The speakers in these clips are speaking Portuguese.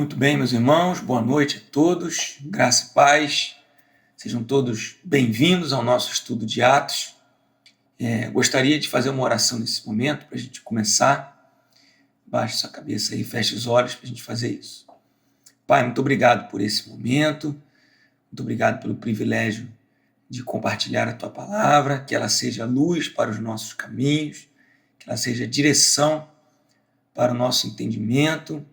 Muito bem, meus irmãos, boa noite a todos, graça e paz, sejam todos bem-vindos ao nosso estudo de Atos. Gostaria de fazer uma oração nesse momento para a gente começar. Baixe sua cabeça aí, feche os olhos para a gente fazer isso. Pai, muito obrigado por esse momento, muito obrigado pelo privilégio de compartilhar a Tua palavra, que ela seja luz para os nossos caminhos, que ela seja direção para o nosso entendimento,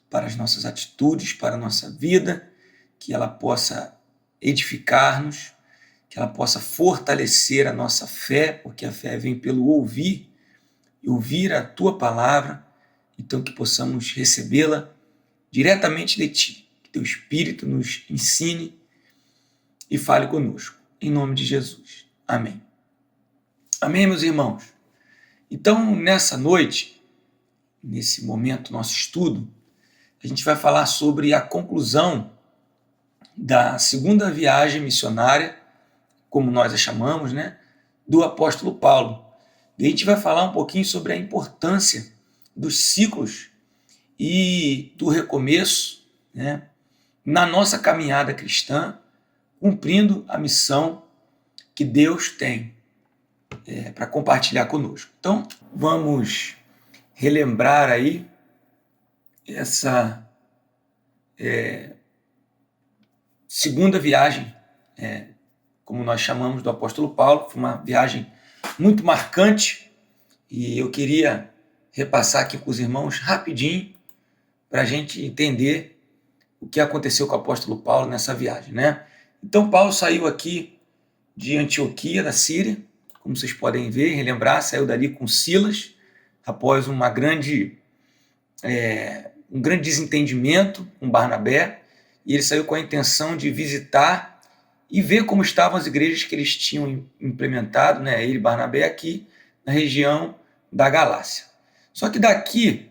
para as nossas atitudes, para a nossa vida, que ela possa edificar-nos, que ela possa fortalecer a nossa fé, porque a fé vem pelo ouvir, e ouvir a Tua palavra, então que possamos recebê-la diretamente de Ti, que Teu Espírito nos ensine e fale conosco, em nome de Jesus. Amém. Amém, meus irmãos? Então, nessa noite, nesse momento, nosso estudo, a gente vai falar sobre a conclusão da segunda viagem missionária, como nós a chamamos, do apóstolo Paulo. E a gente vai falar um pouquinho sobre a importância dos ciclos e do recomeço, na nossa caminhada cristã, cumprindo a missão que Deus tem para compartilhar conosco. Então, vamos relembrar aí essa segunda viagem, como nós chamamos, do apóstolo Paulo. Foi uma viagem muito marcante e eu queria repassar aqui com os irmãos rapidinho para a gente entender o que aconteceu com o apóstolo Paulo nessa viagem, Então, Paulo saiu aqui de Antioquia, da Síria, como vocês podem ver, relembrar, saiu dali com Silas, após um grande desentendimento com Barnabé, e ele saiu com a intenção de visitar e ver como estavam as igrejas que eles tinham implementado, ele e Barnabé, aqui na região da Galácia. Só que daqui,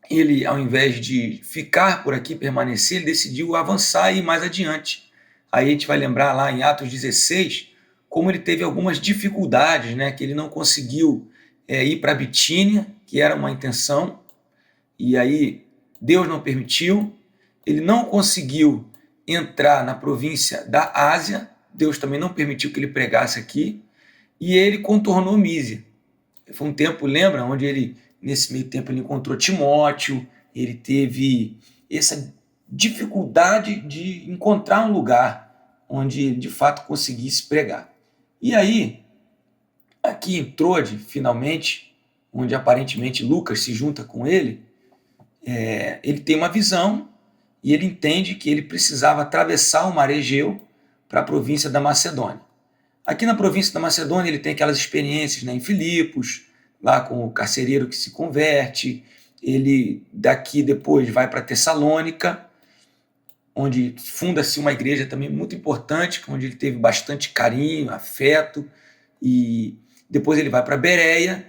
ele, ao invés de ficar por aqui, permanecer, ele decidiu avançar e ir mais adiante. Aí a gente vai lembrar lá em Atos 16, como ele teve algumas dificuldades, que ele não conseguiu ir para Bitínia, que era uma intenção, e aí Deus não permitiu. Ele não conseguiu entrar na província da Ásia, Deus também não permitiu que ele pregasse aqui, e ele contornou Mísia. Foi um tempo, lembra, onde ele, nesse meio tempo, ele encontrou Timóteo, ele teve essa dificuldade de encontrar um lugar onde ele, de fato, conseguisse pregar. E aí, aqui em Trode, finalmente, onde aparentemente Lucas se junta com ele, ele tem uma visão e ele entende que ele precisava atravessar o mar Egeu para a província da Macedônia. Aqui na província da Macedônia ele tem aquelas experiências em Filipos, lá com o carcereiro que se converte. Ele daqui depois vai para Tessalônica, onde funda-se uma igreja também muito importante, onde ele teve bastante carinho, afeto, e depois ele vai para Bereia,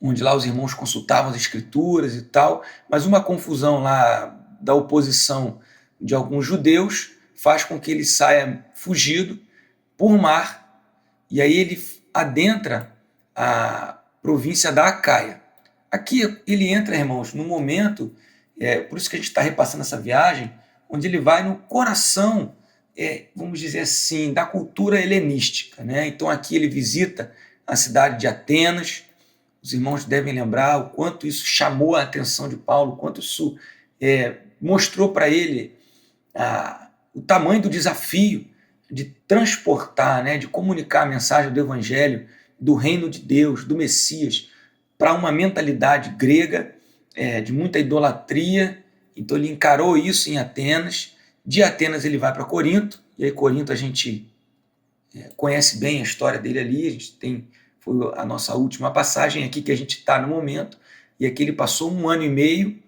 onde lá os irmãos consultavam as escrituras e tal, mas uma confusão lá da oposição de alguns judeus faz com que ele saia fugido por mar, e aí ele adentra a província da Acaia. Aqui ele entra, irmãos, num momento, por isso que a gente está repassando essa viagem, onde ele vai no coração, vamos dizer assim, da cultura helenística, Então aqui ele visita a cidade de Atenas. Os irmãos devem lembrar o quanto isso chamou a atenção de Paulo, o quanto isso mostrou para ele o tamanho do desafio de transportar, de comunicar a mensagem do Evangelho, do reino de Deus, do Messias, para uma mentalidade grega, de muita idolatria. Então ele encarou isso em Atenas. De Atenas ele vai para Corinto, e aí Corinto a gente conhece bem a história dele ali, a gente foi a nossa última passagem aqui que a gente está no momento, e aqui ele passou 1 ano e meio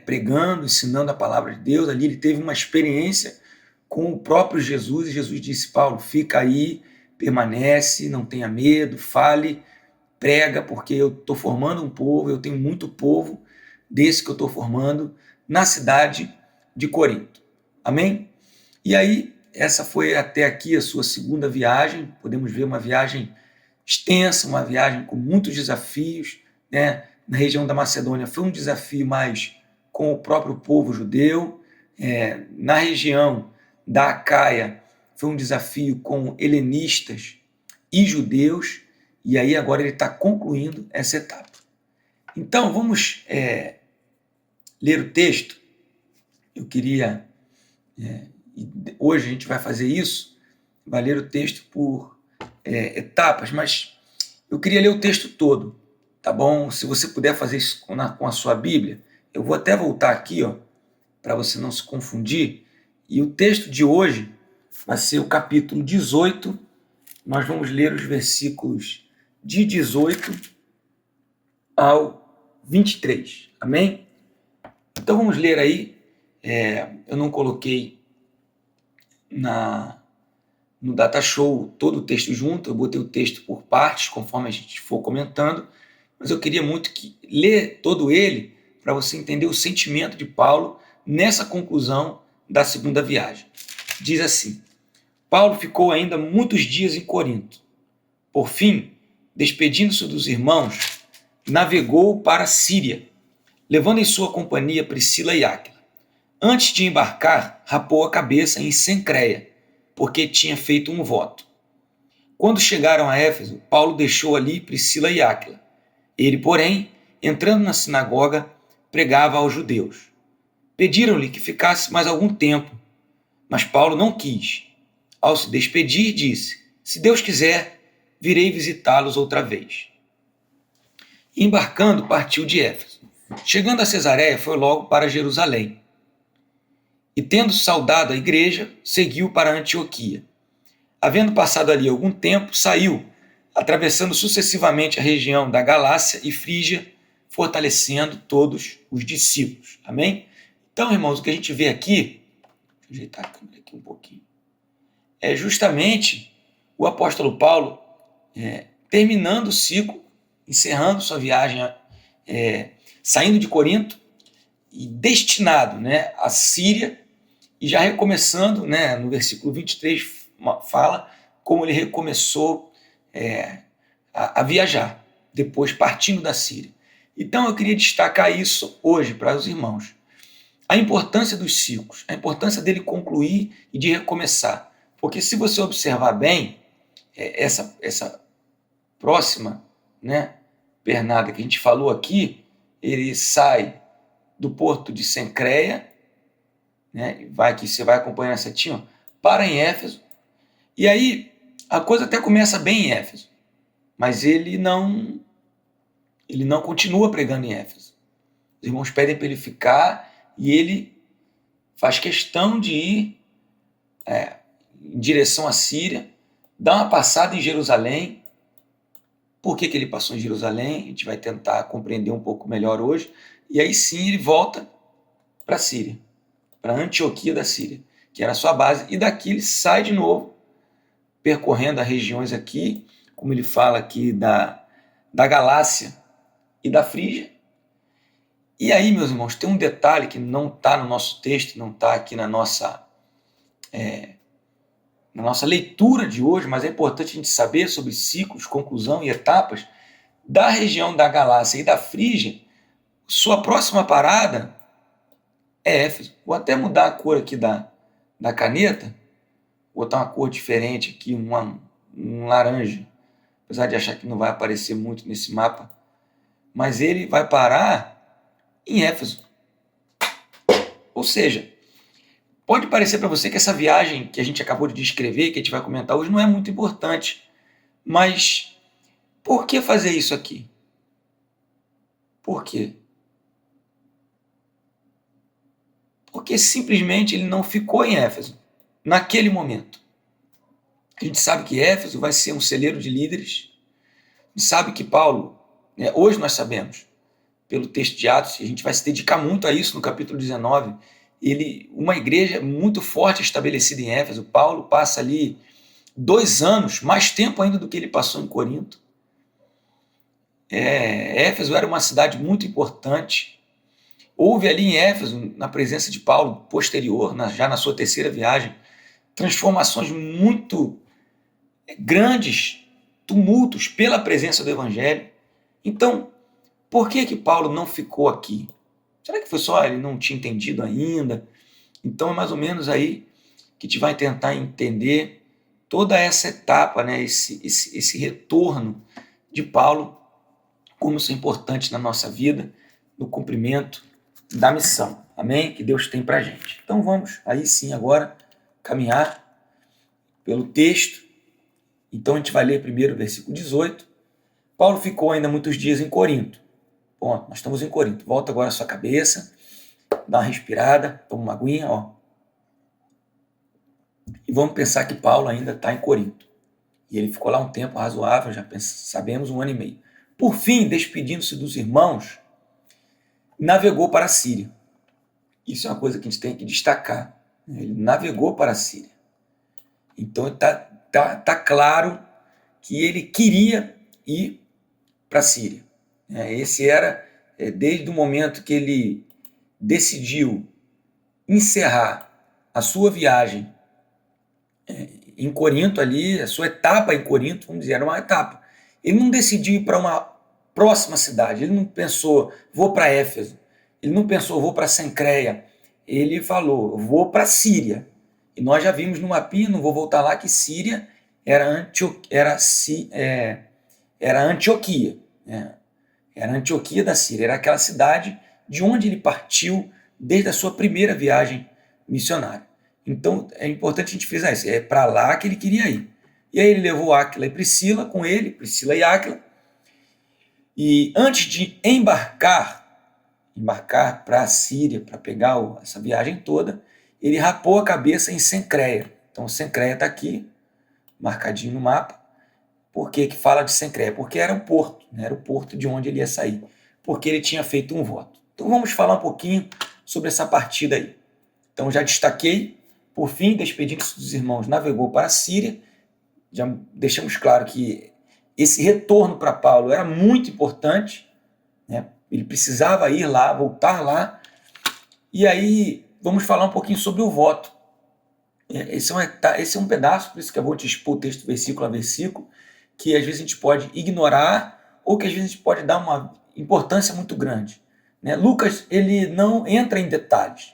pregando, ensinando a palavra de Deus. Ali ele teve uma experiência com o próprio Jesus, e Jesus disse: Paulo, fica aí, permanece, não tenha medo, fale, prega, porque eu estou formando um povo, eu tenho muito povo desse que eu estou formando na cidade de Corinto. Amém? E aí, essa foi até aqui a sua segunda viagem. Podemos ver uma viagem extensa, uma viagem com muitos desafios, Na região da Macedônia foi um desafio mais com o próprio povo judeu. Na região da Acaia foi um desafio com helenistas e judeus, e aí agora ele está concluindo essa etapa. Então vamos ler o texto. Eu queria, hoje a gente vai fazer isso, vai ler o texto por etapas, mas eu queria ler o texto todo, tá bom? Se você puder fazer isso com a sua Bíblia, eu vou até voltar aqui, para você não se confundir, e o texto de hoje vai ser o capítulo 18, nós vamos ler os versículos de 18 ao 23, amém? Então vamos ler aí, eu não coloquei no Data Show todo o texto junto, eu botei o texto por partes, conforme a gente for comentando, mas eu queria muito ler todo ele para você entender o sentimento de Paulo nessa conclusão da segunda viagem. Diz assim: Paulo ficou ainda muitos dias em Corinto. Por fim, despedindo-se dos irmãos, navegou para a Síria, levando em sua companhia Priscila e Áquila. Antes de embarcar, rapou a cabeça em Cencreia, porque tinha feito um voto. Quando chegaram a Éfeso, Paulo deixou ali Priscila e Áquila. Ele, porém, entrando na sinagoga, pregava aos judeus. Pediram-lhe que ficasse mais algum tempo, mas Paulo não quis. Ao se despedir, disse: se Deus quiser, virei visitá-los outra vez. E embarcando, partiu de Éfeso. Chegando a Cesareia, foi logo para Jerusalém. E tendo saudado a igreja, seguiu para Antioquia. Havendo passado ali algum tempo, saiu, atravessando sucessivamente a região da Galácia e Frígia, fortalecendo todos os discípulos. Amém? Então, irmãos, o que a gente vê aqui, deixa eu ajeitar a câmera aqui um pouquinho, é justamente o apóstolo Paulo terminando o ciclo, encerrando sua viagem, saindo de Corinto e destinado, à Síria, e já recomeçando, no versículo 23, fala como ele recomeçou a viajar, depois partindo da Síria. Então eu queria destacar isso hoje para os irmãos. A importância dos ciclos, a importância dele concluir e de recomeçar. Porque se você observar bem, essa próxima pernada que a gente falou aqui, ele sai do porto de Cencreia, você vai acompanhando a setinha, para em Éfeso, e aí a coisa até começa bem em Éfeso, mas ele não continua pregando em Éfeso. Os irmãos pedem para ele ficar e ele faz questão de ir em direção à Síria, dá uma passada em Jerusalém. Por que ele passou em Jerusalém? A gente vai tentar compreender um pouco melhor hoje. E aí sim ele volta para a Síria, para Antioquia da Síria, que era a sua base, e daqui ele sai de novo, percorrendo as regiões aqui, como ele fala aqui, da Galácia e da Frígia. E aí, meus irmãos, tem um detalhe que não está no nosso texto, não está aqui na nossa leitura de hoje, mas é importante a gente saber sobre ciclos, conclusão e etapas da região da Galácia e da Frígia. Sua próxima parada é Éfeso. Vou até mudar a cor aqui da caneta, vou botar uma cor diferente aqui, um laranja, apesar de achar que não vai aparecer muito nesse mapa, mas ele vai parar em Éfeso. Ou seja, pode parecer para você que essa viagem que a gente acabou de descrever, que a gente vai comentar hoje, não é muito importante, mas por que fazer isso aqui? Por quê? Porque simplesmente ele não ficou em Éfeso naquele momento. A gente sabe que Éfeso vai ser um celeiro de líderes. A gente sabe que Paulo, hoje nós sabemos, pelo texto de Atos, e a gente vai se dedicar muito a isso no capítulo 19, uma igreja muito forte estabelecida em Éfeso. Paulo passa ali 2 anos, mais tempo ainda do que ele passou em Corinto. Éfeso era uma cidade muito importante. Houve ali em Éfeso, na presença de Paulo, posterior, já na sua terceira viagem, transformações muito grandes, tumultos pela presença do Evangelho. Então, por que Paulo não ficou aqui? Será que foi só ele não tinha entendido ainda? Então é mais ou menos aí que a gente vai tentar entender toda essa etapa, né, esse retorno de Paulo, como isso é importante na nossa vida, no cumprimento da missão, amém? Que Deus tem para a gente. Então vamos aí sim agora caminhar pelo texto. Então a gente vai ler primeiro o versículo 18. Paulo ficou ainda muitos dias em Corinto. Bom, nós estamos em Corinto. Volta agora a sua cabeça, dá uma respirada, toma uma aguinha, ó. E vamos pensar que Paulo ainda está em Corinto. E ele ficou lá um tempo razoável, já sabemos, 1 ano e meio. Por fim, despedindo-se dos irmãos, navegou para a Síria. Isso é uma coisa que a gente tem que destacar. Ele navegou para a Síria. Então tá claro que ele queria ir para a Síria. Esse era, desde o momento que ele decidiu encerrar a sua viagem em Corinto ali, a sua etapa em Corinto, vamos dizer, era uma etapa. Ele não decidiu ir para uma próxima cidade, ele não pensou, vou para Éfeso, ele não pensou, vou para Cencreia, ele falou, vou para Síria. E nós já vimos no mapinha, não vou voltar lá, que Síria era Antioquia, né? Era Antioquia da Síria, era aquela cidade de onde ele partiu desde a sua primeira viagem missionária. Então é importante a gente frisar isso, é para lá que ele queria ir. E aí ele levou Áquila e Priscila com ele, Priscila e Áquila, e antes de embarcar para a Síria, para pegar essa viagem toda, ele rapou a cabeça em Cencreia. Então Cencreia está aqui, marcadinho no mapa. Por que fala de Cencreia? Porque era o porto, né? Era o porto de onde ele ia sair, porque ele tinha feito um voto. Então vamos falar um pouquinho sobre essa partida aí. Então já destaquei, por fim, despedindo-se dos irmãos, navegou para a Síria. Já deixamos claro que esse retorno para Paulo era muito importante, né? Ele precisava ir lá, voltar lá. E aí vamos falar um pouquinho sobre o voto. Esse é um pedaço, por isso que eu vou te expor o texto versículo a versículo, que às vezes a gente pode ignorar ou que às vezes a gente pode dar uma importância muito grande, né? Lucas, ele não entra em detalhes.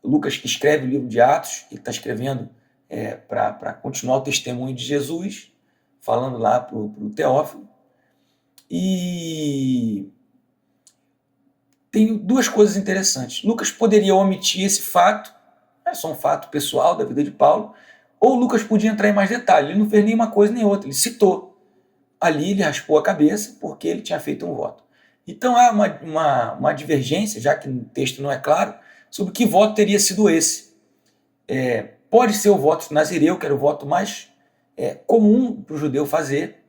Lucas, que escreve o livro de Atos, ele está escrevendo para continuar o testemunho de Jesus, falando lá para o Teófilo. E tem duas coisas interessantes. Lucas poderia omitir esse fato, é só um fato pessoal da vida de Paulo, ou Lucas podia entrar em mais detalhes. Ele não fez nem uma coisa nem outra, ele citou. Ali ele raspou a cabeça porque ele tinha feito um voto. Então há uma divergência, já que no texto não é claro, sobre que voto teria sido esse. Pode ser o voto nazireu, que era o voto mais comum para o judeu fazer,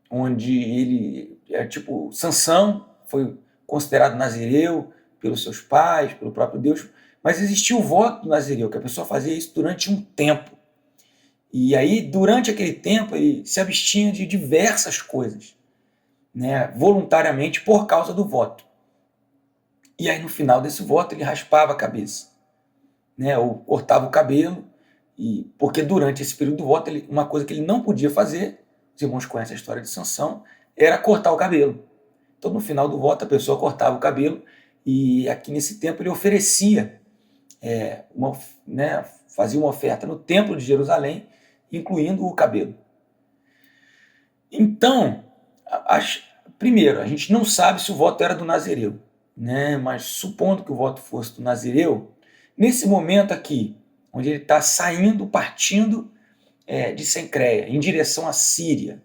onde ele tipo Sansão foi considerado nazireu pelos seus pais, pelo próprio Deus, mas existia o voto do nazireu, que a pessoa fazia isso durante um tempo. E aí, durante aquele tempo, ele se abstinha de diversas coisas, né, voluntariamente por causa do voto. E aí, no final desse voto, ele raspava a cabeça, né, ou cortava o cabelo, porque durante esse período do voto, uma coisa que ele não podia fazer, os irmãos conhecem a história de Sansão, era cortar o cabelo. Então, no final do voto, a pessoa cortava o cabelo, e aqui nesse tempo ele oferecia, fazia uma oferta no templo de Jerusalém, incluindo o cabelo. Então, primeiro, a gente não sabe se o voto era do nazireu, né? Mas supondo que o voto fosse do nazireu, nesse momento aqui, onde ele está saindo, partindo de Cencreia, em direção à Síria,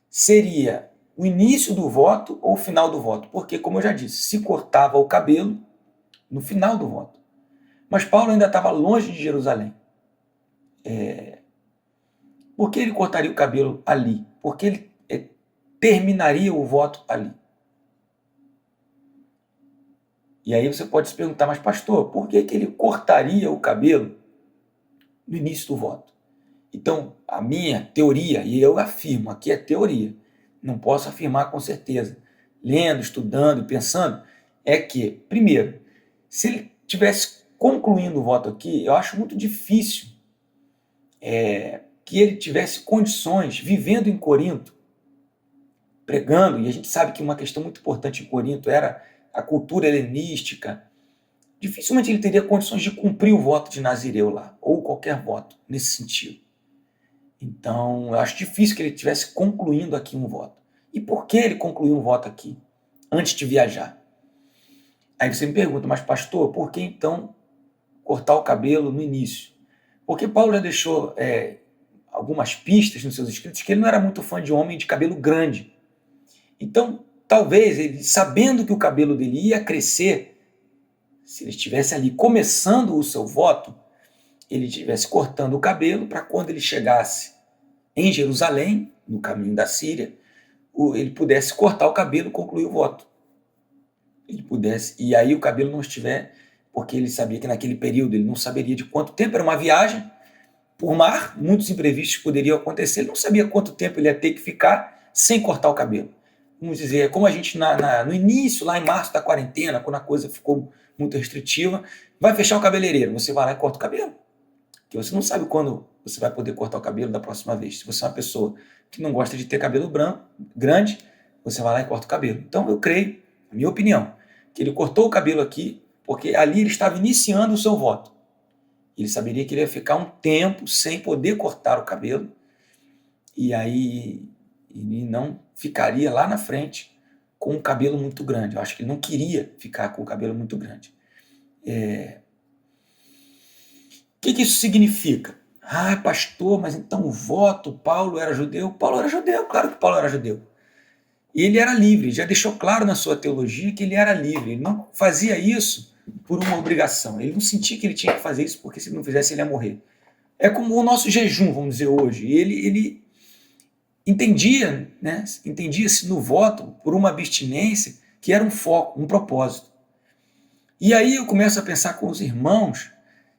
seria o início do voto ou o final do voto? Porque, como eu já disse, se cortava o cabelo no final do voto. Mas Paulo ainda estava longe de Jerusalém. Por que ele cortaria o cabelo ali? Porque ele terminaria o voto ali. E aí você pode se perguntar, mas pastor, por que ele cortaria o cabelo no início do voto? Então, a minha teoria, e eu afirmo, aqui é teoria, não posso afirmar com certeza, lendo, estudando e pensando, é que, primeiro, se ele tivesse concluindo o voto aqui, eu acho muito difícil que ele tivesse condições, vivendo em Corinto, pregando, e a gente sabe que uma questão muito importante em Corinto era a cultura helenística, dificilmente ele teria condições de cumprir o voto de Nazireu lá, ou qualquer voto nesse sentido. Então, eu acho difícil que ele estivesse concluindo aqui um voto. E por que ele concluiu um voto aqui, antes de viajar? Aí você me pergunta, mas pastor, por que então cortar o cabelo no início? Porque Paulo já deixou algumas pistas nos seus escritos que ele não era muito fã de homem de cabelo grande. Então, talvez ele, sabendo que o cabelo dele ia crescer, se ele estivesse ali começando o seu voto, ele estivesse cortando o cabelo para quando ele chegasse em Jerusalém, no caminho da Síria, ele pudesse cortar o cabelo e concluir o voto. Ele pudesse, e aí o cabelo não estiver, porque ele sabia que naquele período ele não saberia de quanto tempo, era uma viagem por mar, muitos imprevistos poderiam acontecer, ele não sabia quanto tempo ele ia ter que ficar sem cortar o cabelo. Vamos dizer, como a gente no início, lá em março da quarentena, quando a coisa ficou muito restritiva, vai fechar o cabeleireiro, você vai lá e corta o cabelo. Porque você não sabe quando você vai poder cortar o cabelo da próxima vez. Se você é uma pessoa que não gosta de ter cabelo branco, grande, você vai lá e corta o cabelo. Então eu creio, na minha opinião, que ele cortou o cabelo aqui, porque ali ele estava iniciando o seu voto. Ele saberia que ele ia ficar um tempo sem poder cortar o cabelo, e aí ele não ficaria lá na frente com um cabelo muito grande. Eu acho que ele não queria ficar com o cabelo muito grande. O que isso significa? Ah, pastor, mas então o voto, Paulo era judeu? Paulo era judeu, claro que Paulo era judeu. E ele era livre, já deixou claro na sua teologia que ele era livre. Ele não fazia isso por uma obrigação. Ele não sentia que ele tinha que fazer isso porque se ele não fizesse ele ia morrer. É como o nosso jejum, vamos dizer, hoje. Ele entendia, né? Entendia-se no voto por uma abstinência que era um foco, um propósito. E aí eu começo a pensar com os irmãos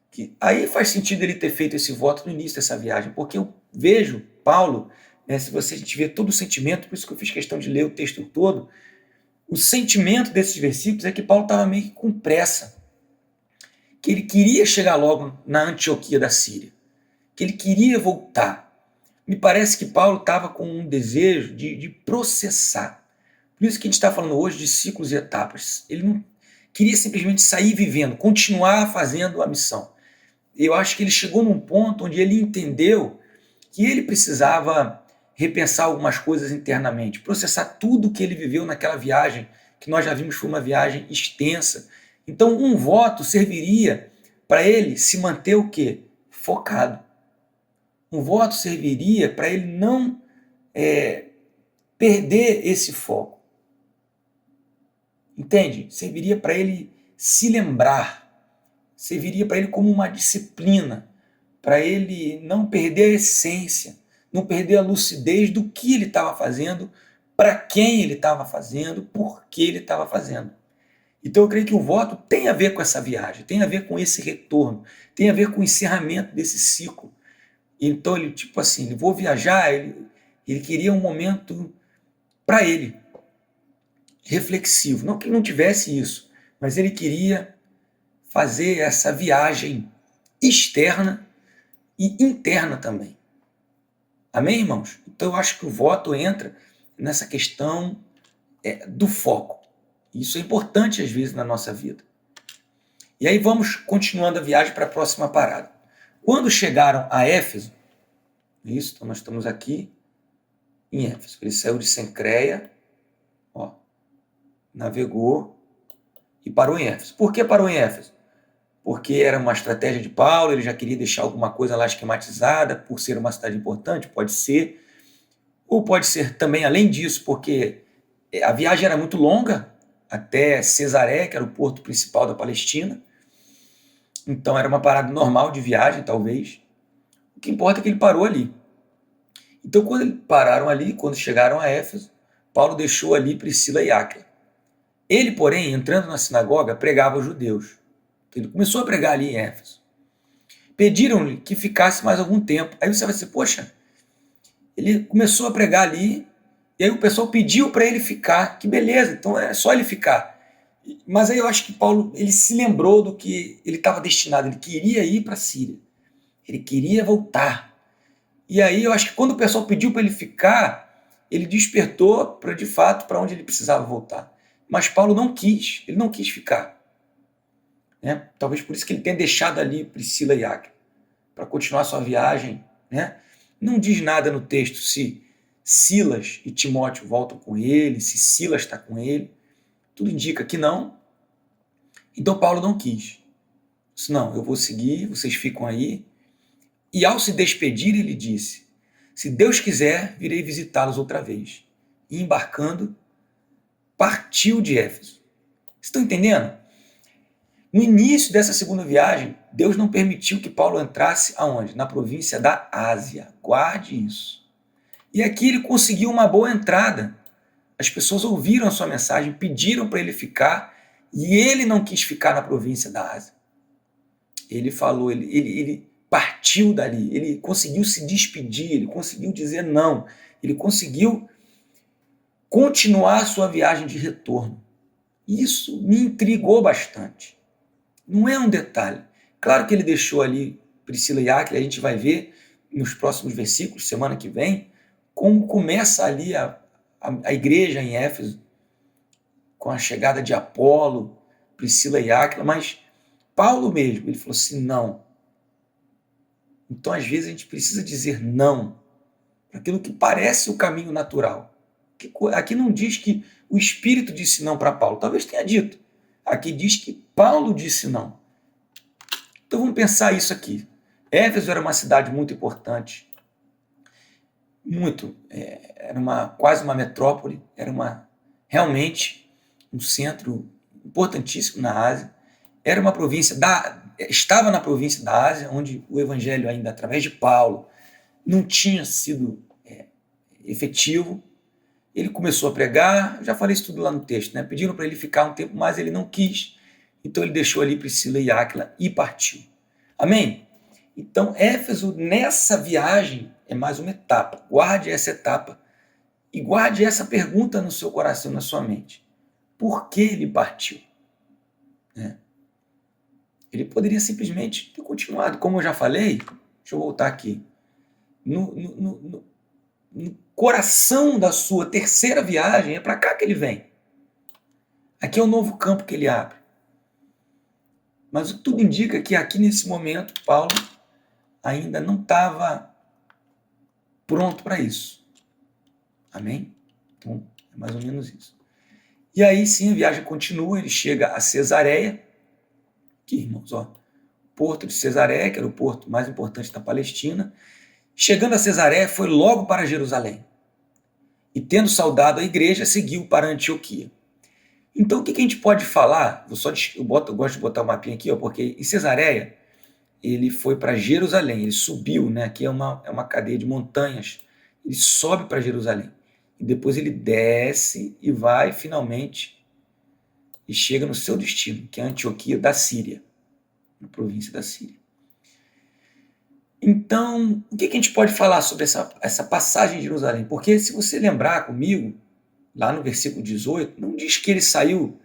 que aí faz sentido ele ter feito esse voto no início dessa viagem, porque eu vejo Paulo, né, se a gente vê todo o sentimento, por isso que eu fiz questão de ler o texto todo, o sentimento desses versículos é que Paulo estava meio que com pressa, que ele queria chegar logo na Antioquia da Síria, que ele queria voltar. Me parece que Paulo estava com um desejo de processar. Por isso que a gente está falando hoje de ciclos e etapas. Ele não queria simplesmente sair vivendo, continuar fazendo a missão. Eu acho que ele chegou num ponto onde ele entendeu que ele precisava repensar algumas coisas internamente, processar tudo que ele viveu naquela viagem, que nós já vimos foi uma viagem extensa. Então, um voto serviria para ele se manter o quê? Focado. Um voto serviria para ele não perder esse foco. Entende? Serviria para ele se lembrar. Serviria para ele como uma disciplina, para ele não perder a essência, não perder a lucidez do que ele estava fazendo, para quem ele estava fazendo, por que ele estava fazendo. Então eu creio que o voto tem a ver com essa viagem, tem a ver com esse retorno, tem a ver com o encerramento desse ciclo. Então ele, tipo assim, ele vou viajar, ele queria um momento para ele, reflexivo. Não que ele não tivesse isso, mas ele queria fazer essa viagem externa e interna também. Amém, irmãos? Então eu acho que o voto entra nessa questão do foco. Isso é importante às vezes na nossa vida. E aí vamos continuando a viagem para a próxima parada. Quando chegaram a Éfeso, isso, então nós estamos aqui em Éfeso. Ele saiu de Cencreia, navegou e parou em Éfeso. Por que parou em Éfeso? Porque era uma estratégia de Paulo, ele já queria deixar alguma coisa lá esquematizada, por ser uma cidade importante, pode ser. Ou pode ser também, além disso, porque a viagem era muito longa, até Cesareia, que era o porto principal da Palestina. Então era uma parada normal de viagem, talvez. O que importa é que ele parou ali. Então quando eles pararam ali, quando chegaram a Éfeso, Paulo deixou ali Priscila e Áquila. Ele, porém, entrando na sinagoga, pregava aos judeus. Ele começou a pregar ali em Éfeso. Pediram-lhe que ficasse mais algum tempo. Aí você vai dizer, poxa, ele começou a pregar ali, e aí o pessoal pediu para ele ficar. Que beleza, então é só ele ficar. Mas aí eu acho que Paulo ele se lembrou do que ele estava destinado. Ele queria ir para a Síria. Ele queria voltar. E aí eu acho que quando o pessoal pediu para ele ficar, ele despertou para de fato para onde ele precisava voltar. Mas Paulo não quis, ele não quis ficar. Né? Talvez por isso que ele tenha deixado ali Priscila e Áquila, para continuar sua viagem. Né? Não diz nada no texto se Silas e Timóteo voltam com ele, se Silas está com ele. Tudo indica que não. Então Paulo não quis. Disse, não, eu vou seguir, vocês ficam aí. E ao se despedir, ele disse, se Deus quiser, virei visitá-los outra vez. E embarcando, partiu de Éfeso. Estão entendendo? No início dessa segunda viagem, Deus não permitiu que Paulo entrasse aonde? Na província da Ásia. Guarde isso. E aqui ele conseguiu uma boa entrada. As pessoas ouviram a sua mensagem, pediram para ele ficar, e ele não quis ficar na província da Ásia. Ele falou, ele partiu dali, ele conseguiu se despedir, ele conseguiu dizer não, ele conseguiu continuar a sua viagem de retorno. Isso me intrigou bastante. Não é um detalhe. Claro que ele deixou ali Priscila e Áquila, a gente vai ver nos próximos versículos, semana que vem, como começa ali a igreja em Éfeso, com a chegada de Apolo, Priscila e Áquila, mas Paulo mesmo, ele falou assim, não. Então, às vezes, a gente precisa dizer não para aquilo que parece o caminho natural. Aqui não diz que o Espírito disse não para Paulo, talvez tenha dito. Aqui diz que Paulo disse não. Então vamos pensar isso aqui. Éfeso era uma cidade muito importante, era quase uma metrópole, era realmente um centro importantíssimo na Ásia. Era uma província estava na província da Ásia, onde o evangelho ainda através de Paulo não tinha sido efetivo. Ele começou a pregar, já falei isso tudo lá no texto, né? Pediram para ele ficar um tempo, mas ele não quis. Então ele deixou ali Priscila e Áquila e partiu. Amém? Então Éfeso, nessa viagem, é mais uma etapa. Guarde essa etapa e guarde essa pergunta no seu coração, na sua mente. Por que ele partiu? Ele poderia simplesmente ter continuado, como eu já falei. Deixa eu voltar aqui. No coração da sua terceira viagem, é para cá que ele vem. Aqui é o novo campo que ele abre. Mas tudo indica que aqui nesse momento, Paulo ainda não estava pronto para isso. Amém? Então, é mais ou menos isso. E aí sim, a viagem continua, ele chega a Cesareia, aqui, irmãos, ó, porto de Cesareia, que era o porto mais importante da Palestina. Chegando a Cesareia, foi logo para Jerusalém. E tendo saudado a igreja, seguiu para Antioquia. Então, o que a gente pode falar? Eu gosto de botar o mapinha aqui, ó, porque em Cesareia, ele foi para Jerusalém, ele subiu, né? Aqui é uma cadeia de montanhas. Ele sobe para Jerusalém. E depois ele desce e vai, finalmente, e chega no seu destino, que é a Antioquia da Síria, na província da Síria. Então, o que a gente pode falar sobre essa passagem de Jerusalém? Porque se você lembrar comigo, lá no versículo 18, não diz que ele saiu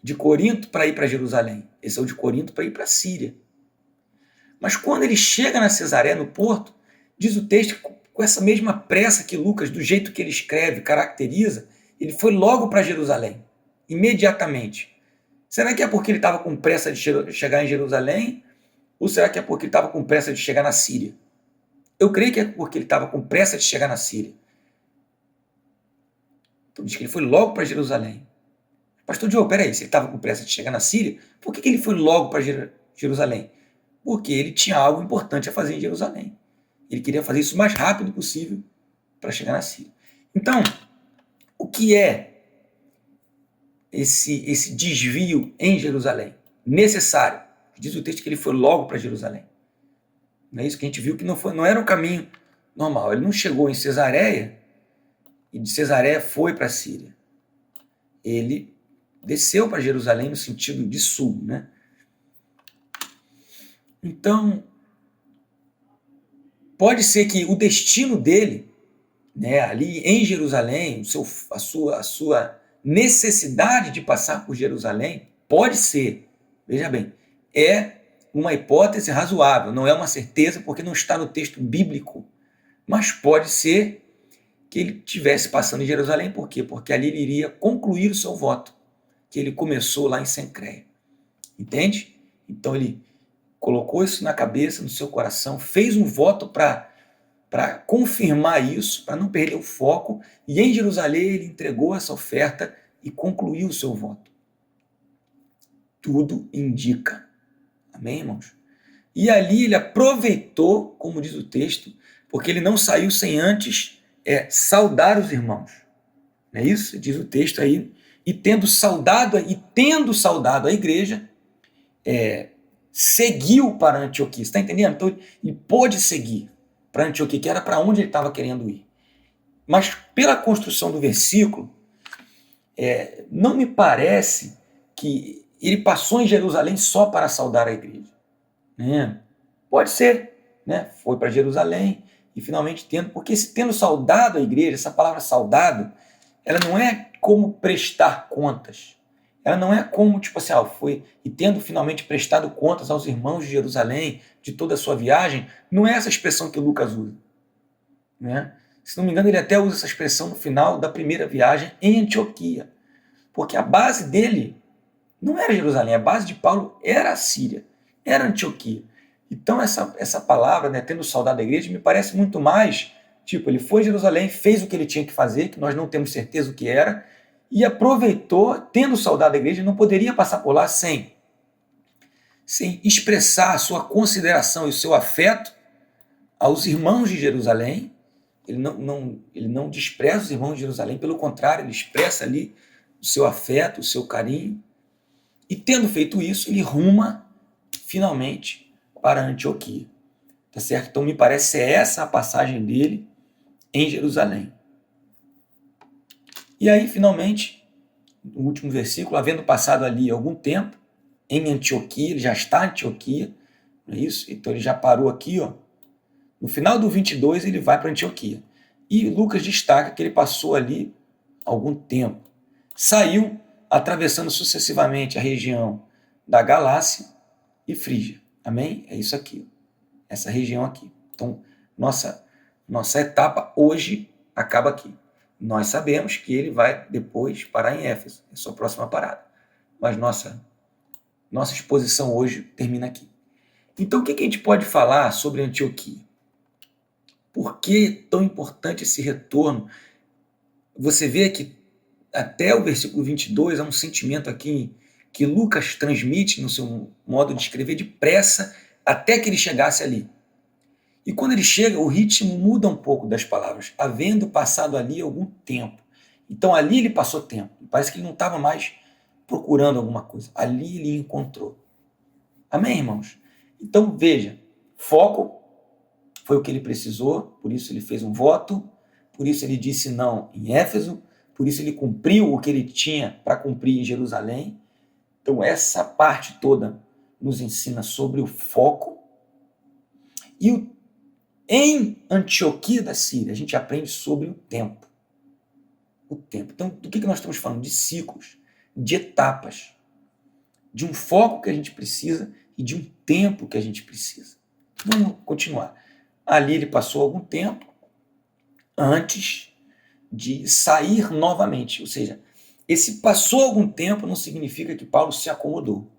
de Corinto para ir para Jerusalém. Ele saiu de Corinto para ir para a Síria. Mas quando ele chega na Cesareia, no porto, diz o texto, com essa mesma pressa que Lucas, do jeito que ele escreve, caracteriza, ele foi logo para Jerusalém, imediatamente. Será que é porque ele estava com pressa de chegar em Jerusalém? Ou será que é porque ele estava com pressa de chegar na Síria? Eu creio que é porque ele estava com pressa de chegar na Síria. Então diz que ele foi logo para Jerusalém. Pastor Diogo, peraí, se ele estava com pressa de chegar na Síria, por que ele foi logo para Jerusalém? Porque ele tinha algo importante a fazer em Jerusalém. Ele queria fazer isso o mais rápido possível para chegar na Síria. Então, o que é esse desvio em Jerusalém? Necessário. Diz o texto que ele foi logo para Jerusalém. Não é isso que a gente viu que não era um caminho normal. Ele não chegou em Cesareia e de Cesareia foi para a Síria. Ele desceu para Jerusalém no sentido de sul, né? Então, pode ser que o destino dele, né, ali em Jerusalém, a sua necessidade de passar por Jerusalém, pode ser, veja bem, é uma hipótese razoável, não é uma certeza porque não está no texto bíblico, mas pode ser que ele estivesse passando em Jerusalém, por quê? Porque ali ele iria concluir o seu voto. que ele começou lá em Cencreia. Entende? Então ele colocou isso na cabeça, no seu coração, fez um voto para confirmar isso, para não perder o foco, e em Jerusalém ele entregou essa oferta e concluiu o seu voto. Tudo indica. Amém, irmãos? E ali ele aproveitou, como diz o texto, porque ele não saiu sem antes saudar os irmãos. Não é isso? Diz o texto aí. E tendo saudado a igreja, seguiu para Antioquia. Você está entendendo? Então ele pôde seguir para Antioquia, que era para onde ele estava querendo ir. Mas pela construção do versículo, não me parece que ele passou em Jerusalém só para saudar a igreja. Né? Pode ser, né? Foi para Jerusalém e finalmente porque se tendo saudado a igreja, essa palavra saudado, ela não é como prestar contas. Ela não é como, tipo assim, foi e tendo finalmente prestado contas aos irmãos de Jerusalém, de toda a sua viagem, não é essa expressão que o Lucas usa. Né? Se não me engano, ele até usa essa expressão no final da primeira viagem em Antioquia. Porque a base dele não era Jerusalém, a base de Paulo era a Síria, era Antioquia. Então essa palavra, né, tendo saudade da igreja, me parece muito mais, tipo, ele foi a Jerusalém, fez o que ele tinha que fazer, que nós não temos certeza o que era, e aproveitou, tendo saudade da igreja, não poderia passar por lá sem expressar a sua consideração e o seu afeto aos irmãos de Jerusalém. Ele não despreza os irmãos de Jerusalém, pelo contrário, ele expressa ali o seu afeto, o seu carinho. E tendo feito isso, ele ruma finalmente para Antioquia. Tá certo? Então me parece ser essa a passagem dele em Jerusalém. E aí, finalmente, no último versículo, havendo passado ali algum tempo em Antioquia, ele já está em Antioquia, não é isso? Então ele já parou aqui, ó. No final do 22 ele vai para Antioquia. E Lucas destaca que ele passou ali algum tempo. Saiu atravessando sucessivamente a região da Galácia e Frígia. Amém? É isso aqui. Essa região aqui. Então, nossa etapa hoje acaba aqui. Nós sabemos que ele vai depois parar em Éfeso. É a sua próxima parada. Mas nossa exposição hoje termina aqui. Então, o que a gente pode falar sobre Antioquia? Por que é tão importante esse retorno? Você vê que até o versículo 22 há um sentimento aqui que Lucas transmite no seu modo de escrever depressa até que ele chegasse ali. E quando ele chega, o ritmo muda um pouco das palavras, havendo passado ali algum tempo. Então ali ele passou tempo. Parece que ele não estava mais procurando alguma coisa. Ali ele encontrou. Amém, irmãos? Então veja, foco foi o que ele precisou, por isso ele fez um voto, por isso ele disse não em Éfeso, por isso ele cumpriu o que ele tinha para cumprir em Jerusalém. Então essa parte toda nos ensina sobre o foco. E em Antioquia da Síria, a gente aprende sobre o tempo. O tempo. Então, do que nós estamos falando? De ciclos, de etapas, de um foco que a gente precisa e de um tempo que a gente precisa. Vamos continuar. Ali ele passou algum tempo antes de sair novamente. Ou seja, esse passou algum tempo não significa que Paulo se acomodou.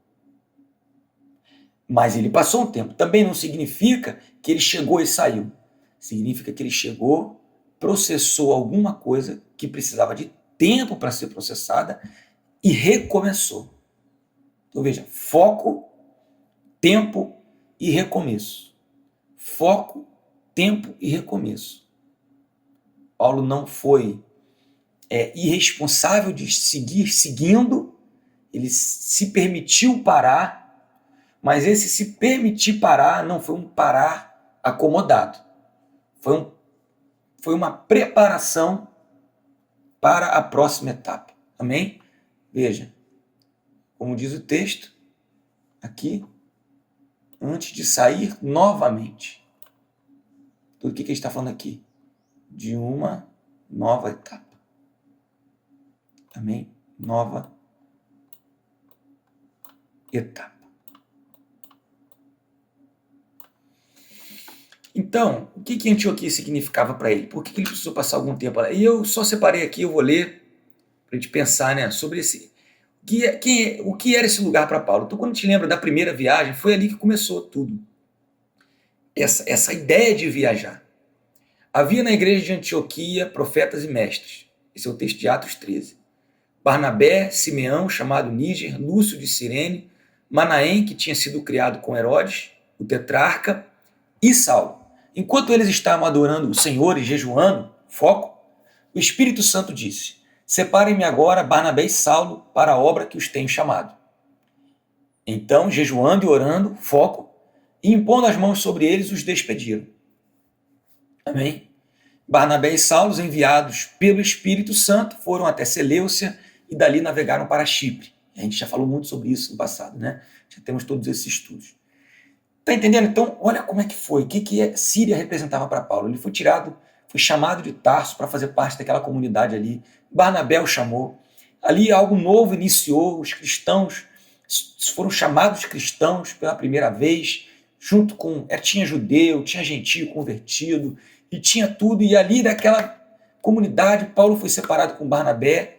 Mas ele passou um tempo. Também não significa que ele chegou e saiu. Significa que ele chegou, processou alguma coisa que precisava de tempo para ser processada e recomeçou. Então veja, foco, tempo e recomeço. Foco, tempo e recomeço. Paulo não foi irresponsável de seguir seguindo, ele se permitiu parar, mas esse se permitir parar não foi um parar acomodado. Foi uma preparação para a próxima etapa. Amém? Veja, como diz o texto, aqui, antes de sair novamente. Tudo o que ele está falando aqui? De uma nova etapa. Amém? Nova etapa. Então, o que Antioquia significava para ele? Por que ele precisou passar algum tempo lá? E eu só separei aqui, eu vou ler, para a gente pensar, né, sobre O que era esse lugar para Paulo? Então, quando te lembra da primeira viagem, foi ali que começou tudo. Essa ideia de viajar. Havia na igreja de Antioquia profetas e mestres. Esse é o texto de Atos 13. Barnabé, Simeão, chamado Níger, Lúcio de Cirene, Manaém, que tinha sido criado com Herodes, o tetrarca, e Saulo. Enquanto eles estavam adorando o Senhor e jejuando, foco, o Espírito Santo disse: separem-me agora Barnabé e Saulo para a obra que os tenho chamado. Então, jejuando e orando, foco, e impondo as mãos sobre eles, os despediram. Amém? Barnabé e Saulo, enviados pelo Espírito Santo, foram até Seleucia e dali navegaram para Chipre. A gente já falou muito sobre isso no passado, né? Já temos todos esses estudos. Tá entendendo? Então, olha como é que foi. O que a Síria representava para Paulo? Ele foi chamado de Tarso para fazer parte daquela comunidade ali. Barnabé o chamou. Ali algo novo iniciou. Os cristãos foram chamados cristãos pela primeira vez, junto com... tinha judeu, tinha gentio convertido, e tinha tudo. E ali daquela comunidade, Paulo foi separado com Barnabé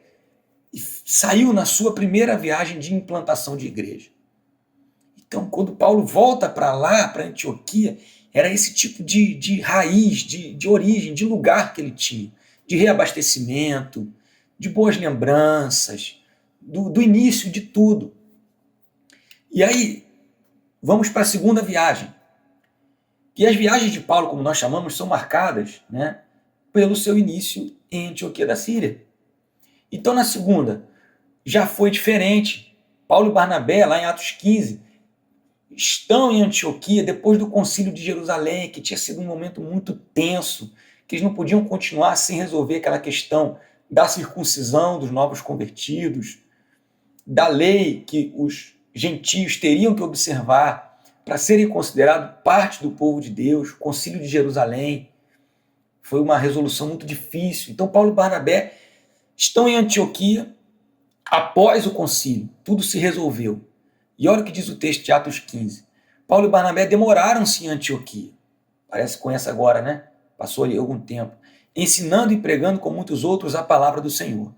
e saiu na sua primeira viagem de implantação de igreja. Então, quando Paulo volta para lá, para Antioquia, era esse tipo de raiz, de origem, de lugar que ele tinha, de reabastecimento, de boas lembranças, do início de tudo. E aí, vamos para a segunda viagem. E as viagens de Paulo, como nós chamamos, são marcadas, né, pelo seu início em Antioquia da Síria. Então, na segunda, já foi diferente. Paulo e Barnabé, lá em Atos 15, estão em Antioquia depois do concílio de Jerusalém, que tinha sido um momento muito tenso, que eles não podiam continuar sem resolver aquela questão da circuncisão dos novos convertidos, da lei que os gentios teriam que observar para serem considerados parte do povo de Deus. O concílio de Jerusalém foi uma resolução muito difícil. Então Paulo e Barnabé estão em Antioquia após o concílio, tudo se resolveu. E olha o que diz o texto de Atos 15. Paulo e Barnabé demoraram-se em Antioquia. Parece que conhece agora, né? Passou ali algum tempo. Ensinando e pregando com muitos outros a palavra do Senhor.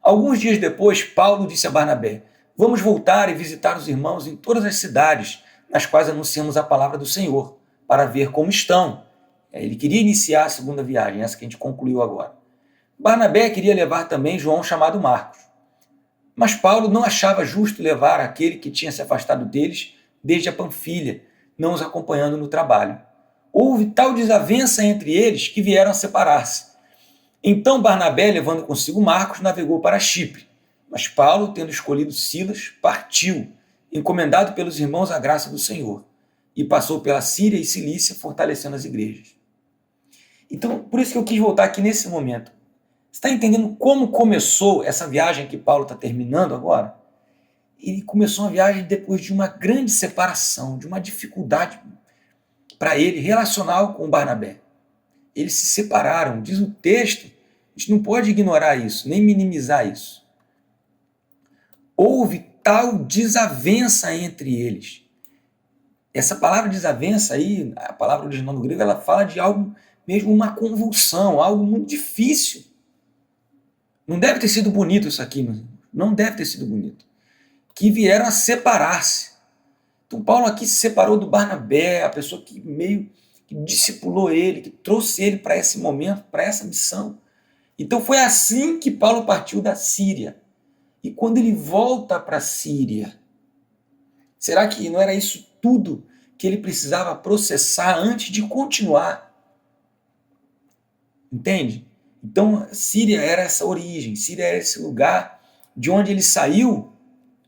Alguns dias depois, Paulo disse a Barnabé: vamos voltar e visitar os irmãos em todas as cidades nas quais anunciamos a palavra do Senhor, para ver como estão. Ele queria iniciar a segunda viagem, essa que a gente concluiu agora. Barnabé queria levar também João, chamado Marcos. Mas Paulo não achava justo levar aquele que tinha se afastado deles desde a Panfilha, não os acompanhando no trabalho. Houve tal desavença entre eles que vieram a separar-se. Então Barnabé, levando consigo Marcos, navegou para Chipre. Mas Paulo, tendo escolhido Silas, partiu, encomendado pelos irmãos à graça do Senhor, e passou pela Síria e Cilícia, fortalecendo as igrejas. Então, por isso que eu quis voltar aqui nesse momento. Você está entendendo como começou essa viagem que Paulo está terminando agora? Ele começou uma viagem depois de uma grande separação, de uma dificuldade para ele relacional com Barnabé. Eles se separaram, diz o texto, a gente não pode ignorar isso, nem minimizar isso. Houve tal desavença entre eles. Essa palavra desavença aí, a palavra original no grego, ela fala de algo, mesmo uma convulsão, algo muito difícil. Não deve ter sido bonito isso aqui, não deve ter sido bonito. Que vieram a separar-se. Então Paulo aqui se separou do Barnabé, a pessoa que meio que discipulou ele, que trouxe ele para esse momento, para essa missão. Então foi assim que Paulo partiu da Síria. E quando ele volta para a Síria, será que não era isso tudo que ele precisava processar antes de continuar? Entende? Então, Síria era essa origem, Síria era esse lugar de onde ele saiu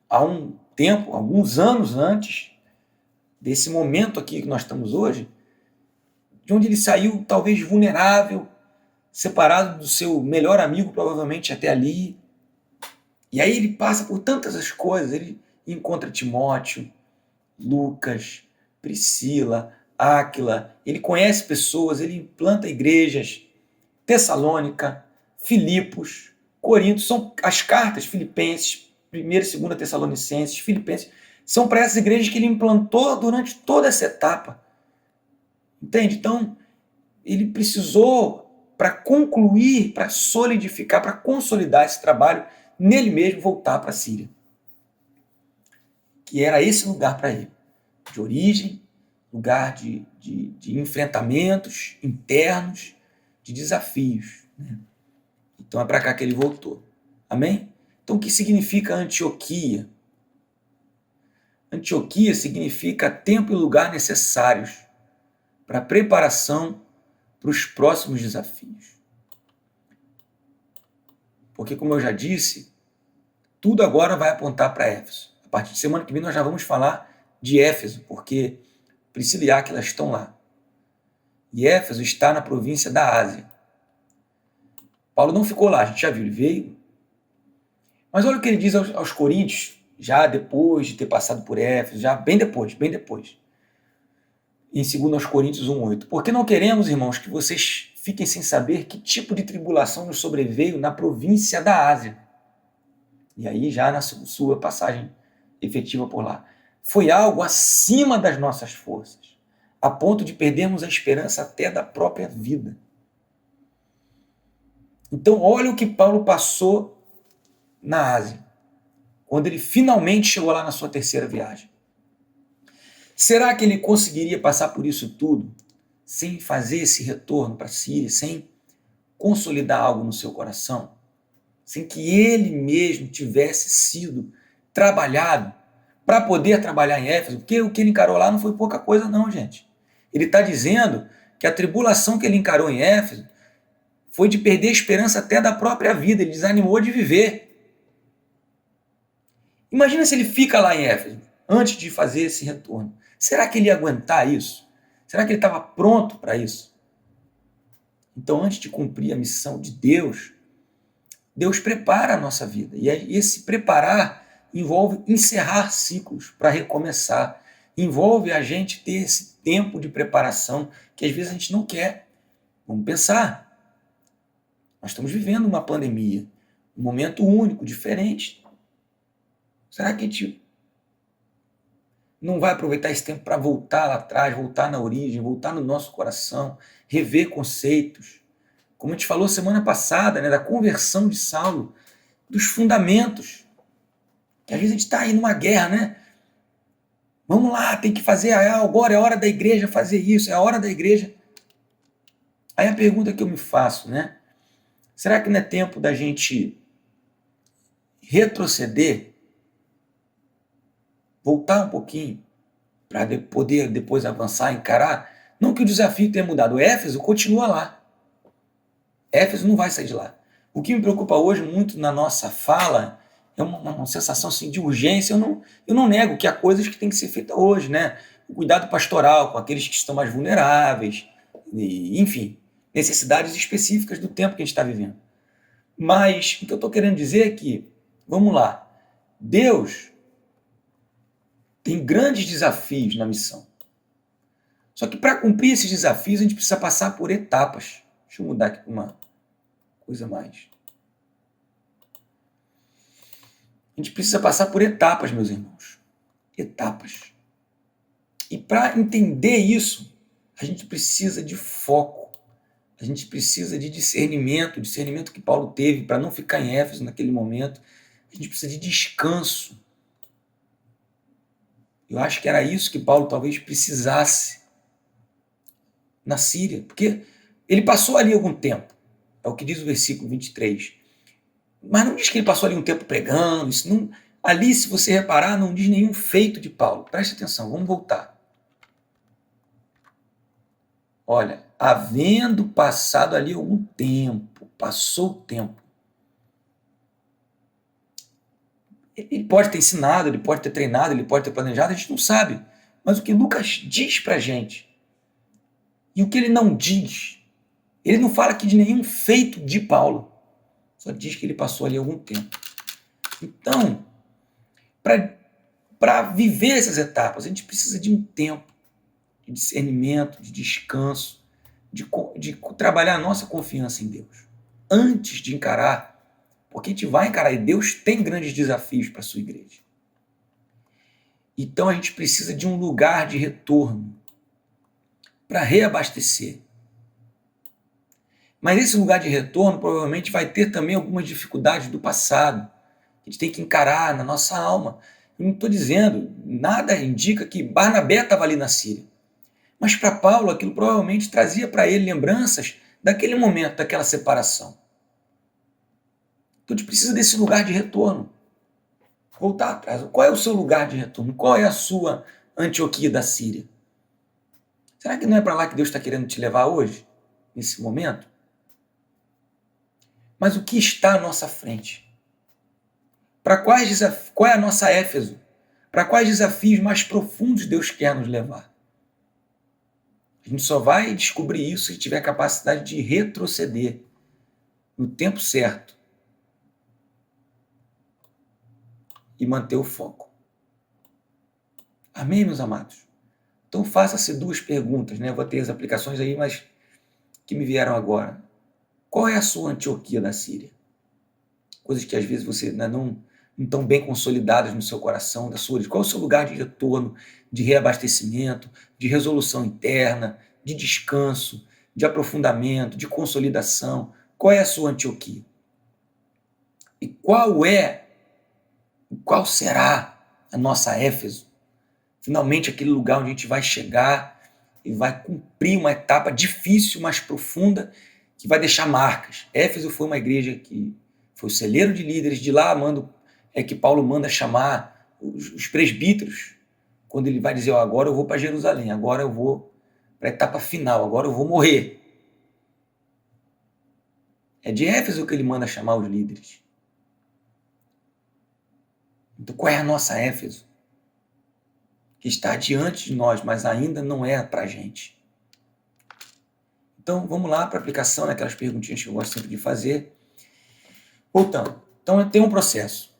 há um tempo, alguns anos antes desse momento aqui que nós estamos hoje, de onde ele saiu talvez vulnerável, separado do seu melhor amigo, provavelmente até ali. E aí ele passa por tantas as coisas, ele encontra Timóteo, Lucas, Priscila, Áquila, ele conhece pessoas, ele implanta igrejas, Tessalônica, Filipos, Corinto, são as cartas, Filipenses, 1ª e 2ª Tessalonicenses, Filipenses, são para essas igrejas que ele implantou durante toda essa etapa. Entende? Então, ele precisou, para concluir, para solidificar, para consolidar esse trabalho, nele mesmo voltar para a Síria. Que era esse lugar para ele, de origem, lugar de enfrentamentos internos, de desafios, né? Então é para cá que ele voltou. Amém? Então o que significa Antioquia? Antioquia significa tempo e lugar necessários para a preparação para os próximos desafios. Porque, como eu já disse, tudo agora vai apontar para Éfeso. A partir de semana que vem nós já vamos falar de Éfeso, porque Priscila e Áquila estão lá. E Éfeso está na província da Ásia. Paulo não ficou lá, a gente já viu, ele veio. Mas olha o que ele diz aos coríntios, já depois de ter passado por Éfeso, já bem depois. Em 2 Coríntios 1,8. Porque não queremos, irmãos, que vocês fiquem sem saber que tipo de tribulação nos sobreveio na província da Ásia. E aí já na sua passagem efetiva por lá. Foi algo acima das nossas forças, a ponto de perdermos a esperança até da própria vida. Então olha o que Paulo passou na Ásia, quando ele finalmente chegou lá na sua terceira viagem. Será que ele conseguiria passar por isso tudo sem fazer esse retorno para a Síria, sem consolidar algo no seu coração? Sem que ele mesmo tivesse sido trabalhado para poder trabalhar em Éfeso? Porque o que ele encarou lá não foi pouca coisa não, gente. Ele está dizendo que a tribulação que ele encarou em Éfeso foi de perder a esperança até da própria vida, ele desanimou de viver. Imagina se ele fica lá em Éfeso, antes de fazer esse retorno. Será que ele ia aguentar isso? Será que ele estava pronto para isso? Então, antes de cumprir a missão de Deus, Deus prepara a nossa vida. E esse preparar envolve encerrar ciclos para recomeçar. Envolve a gente ter esse tempo de preparação que às vezes a gente não quer. Vamos pensar. Nós estamos vivendo uma pandemia, um momento único, diferente. Será que a gente não vai aproveitar esse tempo para voltar lá atrás, voltar na origem, voltar no nosso coração, rever conceitos? Como a gente falou semana passada, né, da conversão de Saulo, dos fundamentos. Que às vezes a gente está aí numa guerra, né? Vamos lá, tem que fazer, agora é a hora da igreja fazer isso, é a hora da igreja. Aí a pergunta que eu me faço, né? Será que não é tempo da gente retroceder, voltar um pouquinho, para poder depois avançar, encarar? Não que o desafio tenha mudado, o Éfeso continua lá. Éfeso não vai sair de lá. O que me preocupa hoje muito na nossa fala é uma sensação assim, de urgência. Eu não nego que há coisas que têm que ser feitas hoje, né? O cuidado pastoral com aqueles que estão mais vulneráveis, enfim, necessidades específicas do tempo que a gente está vivendo. Mas o que eu estou querendo dizer é que, vamos lá, Deus tem grandes desafios na missão. Só que para cumprir esses desafios a gente precisa passar por etapas. Deixa eu mudar aqui para uma coisa mais. A gente precisa passar por etapas, meus irmãos. Etapas. E para entender isso, a gente precisa de foco. A gente precisa de discernimento que Paulo teve para não ficar em Éfeso naquele momento. A gente precisa de descanso. Eu acho que era isso que Paulo talvez precisasse na Síria, porque ele passou ali algum tempo. É o que diz o versículo 23. Mas não diz que ele passou ali um tempo pregando. Isso não, ali, se você reparar, não diz nenhum feito de Paulo. Preste atenção, vamos voltar. Olha, havendo passado ali algum tempo, passou o tempo. Ele pode ter ensinado, ele pode ter treinado, ele pode ter planejado, a gente não sabe. Mas o que Lucas diz pra gente, e o que ele não diz, ele não fala aqui de nenhum feito de Paulo. Só diz que ele passou ali algum tempo. Então, para viver essas etapas, a gente precisa de um tempo de discernimento, de descanso, de trabalhar a nossa confiança em Deus. Antes de encarar, porque a gente vai encarar, e Deus tem grandes desafios para a sua igreja. Então a gente precisa de um lugar de retorno para reabastecer. Mas esse lugar de retorno provavelmente vai ter também algumas dificuldades do passado. A gente tem que encarar na nossa alma. Eu não estou dizendo, nada indica que Barnabé estava ali na Síria. Mas para Paulo, aquilo provavelmente trazia para ele lembranças daquele momento, daquela separação. Então a gente precisa desse lugar de retorno. Voltar atrás. Qual é o seu lugar de retorno? Qual é a sua Antioquia da Síria? Será que não é para lá que Deus está querendo te levar hoje? Nesse momento? Mas o que está à nossa frente? Qual é a nossa Éfeso? Para quais desafios mais profundos Deus quer nos levar? A gente só vai descobrir isso se tiver a capacidade de retroceder no tempo certo e manter o foco. Amém, meus amados? Então faça-se duas perguntas, né? Eu vou ter as aplicações aí, mas que me vieram agora. Qual é a sua Antioquia da Síria? Coisas que às vezes você ainda não estão bem consolidadas no seu coração, da sua. Qual é o seu lugar de retorno, de reabastecimento, de resolução interna, de descanso, de aprofundamento, de consolidação? Qual é a sua Antioquia? E qual será a nossa Éfeso? Finalmente aquele lugar onde a gente vai chegar e vai cumprir uma etapa difícil, mas profunda, que vai deixar marcas. Éfeso foi uma igreja que foi o celeiro de líderes, de lá é que Paulo manda chamar os presbíteros, quando ele vai dizer, agora eu vou para Jerusalém, agora eu vou para a etapa final, agora eu vou morrer. É de Éfeso que ele manda chamar os líderes. Então qual é a nossa Éfeso? Que está diante de nós, mas ainda não é para a gente. Então, vamos lá para a aplicação, aquelas perguntinhas que eu gosto sempre de fazer. Voltando. Então, tem um processo.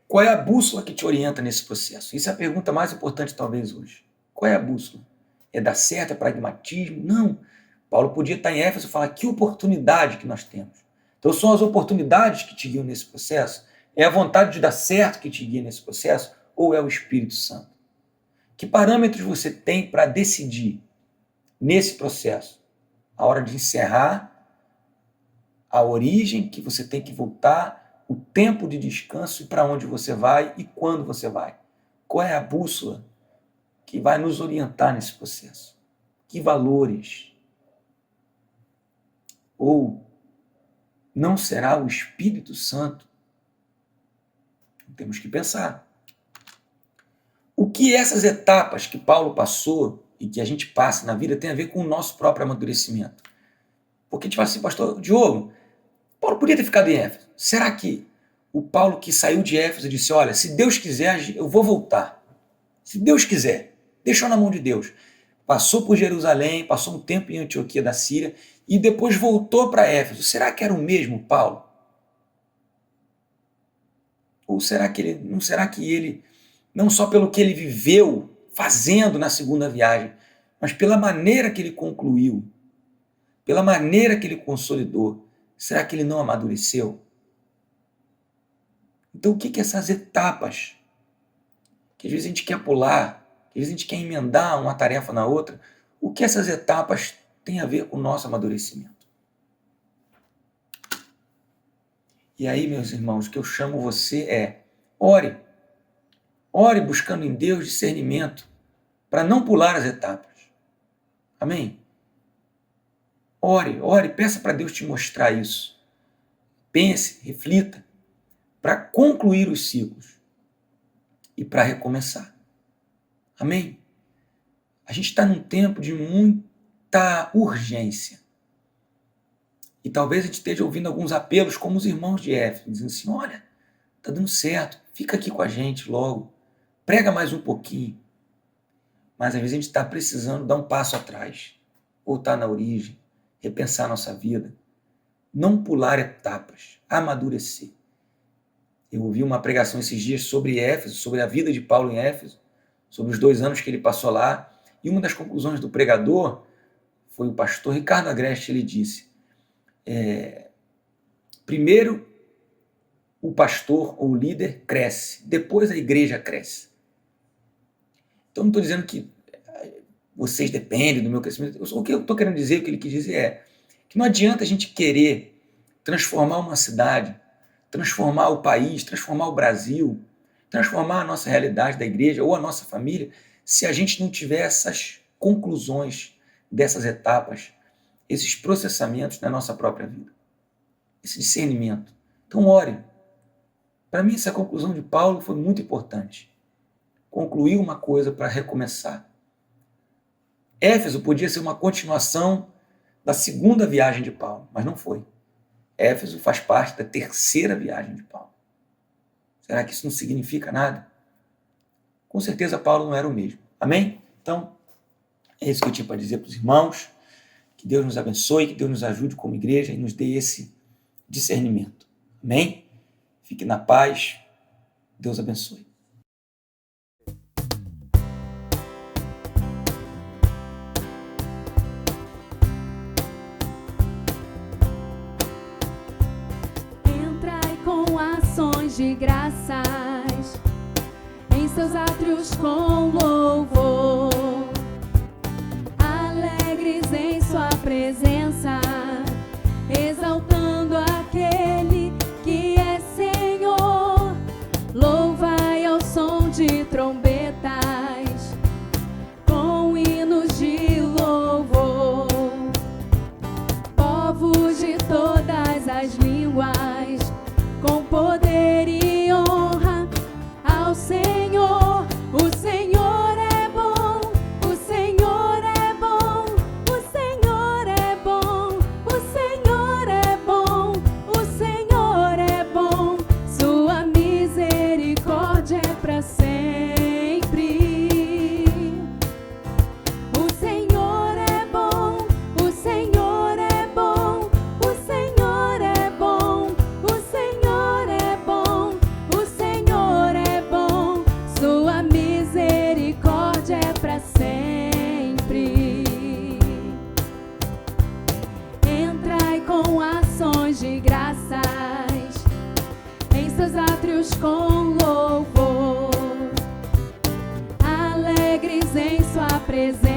Qual é a bússola que te orienta nesse processo? Isso é a pergunta mais importante, talvez, hoje. Qual é a bússola? É dar certo? É pragmatismo? Não. Paulo podia estar em Éfeso e falar que oportunidade que nós temos. Então, são as oportunidades que te guiam nesse processo? É a vontade de dar certo que te guia nesse processo? Ou é o Espírito Santo? Que parâmetros você tem para decidir nesse processo? A hora de encerrar, a origem que você tem que voltar, o tempo de descanso e para onde você vai e quando você vai. Qual é a bússola que vai nos orientar nesse processo? Que valores? Ou não será o Espírito Santo? Temos que pensar. O que essas etapas que Paulo passou e que a gente passa na vida tem a ver com o nosso próprio amadurecimento? Porque a gente fala assim, pastor Diogo, Paulo podia ter ficado em Éfeso. Será que o Paulo que saiu de Éfeso disse, olha, se Deus quiser, eu vou voltar. Se Deus quiser, deixou na mão de Deus. Passou por Jerusalém, passou um tempo em Antioquia da Síria e depois voltou para Éfeso. Será que era o mesmo Paulo? Ou será que ele, não só pelo que ele viveu fazendo na segunda viagem, mas pela maneira que ele concluiu, pela maneira que ele consolidou, será que ele não amadureceu? Então, o que essas etapas, que às vezes a gente quer pular, que às vezes a gente quer emendar uma tarefa na outra, o que essas etapas têm a ver com o nosso amadurecimento? E aí, meus irmãos, o que eu chamo você é, ore. Ore buscando em Deus discernimento para não pular as etapas. Amém? Ore, peça para Deus te mostrar isso. Pense, reflita, para concluir os ciclos e para recomeçar. Amém? A gente está num tempo de muita urgência. E talvez a gente esteja ouvindo alguns apelos, como os irmãos de Éfeso, dizendo assim, olha, está dando certo, fica aqui com a gente logo, prega mais um pouquinho. Mas às vezes a gente está precisando dar um passo atrás, voltar na origem, repensar nossa vida, não pular etapas, amadurecer. Eu ouvi uma pregação esses dias sobre Éfeso, sobre a vida de Paulo em Éfeso, sobre os 2 anos que ele passou lá, e uma das conclusões do pregador foi o pastor Ricardo Agreste. Ele disse, primeiro o pastor ou o líder cresce, depois a igreja cresce. Então não estou dizendo que vocês dependem do meu crescimento. O que eu estou querendo dizer, o que ele quis dizer é que não adianta a gente querer transformar uma cidade, transformar o país, transformar o Brasil, transformar a nossa realidade da igreja ou a nossa família, se a gente não tiver essas conclusões dessas etapas, esses processamentos na nossa própria vida, esse discernimento. Então, ore. Para mim, essa conclusão de Paulo foi muito importante. Concluir uma coisa para recomeçar. Éfeso podia ser uma continuação da segunda viagem de Paulo, mas não foi. Éfeso faz parte da terceira viagem de Paulo. Será que isso não significa nada? Com certeza Paulo não era o mesmo. Amém? Então, é isso que eu tinha para dizer para os irmãos. Que Deus nos abençoe, que Deus nos ajude como igreja e nos dê esse discernimento. Amém? Fique na paz. Deus abençoe. Entrai com ações de graças em seus átrios com louvor, alegres em sua presença, exaltando aquele que é Senhor. Louvai ao som de trombetas, com hinos de louvor, povos de todas as línguas, com poder e honra ao Senhor. O Senhor é bom, o Senhor é bom, o Senhor é bom, o Senhor é bom, o Senhor é bom. Sua misericórdia é para sempre. O Senhor é bom, o Senhor é bom, o Senhor é bom, o Senhor é bom, o Senhor é bom. Sua misericórdia é para sempre. Entrai com ações de graças em seus átrios com louvor, alegres em sua presença,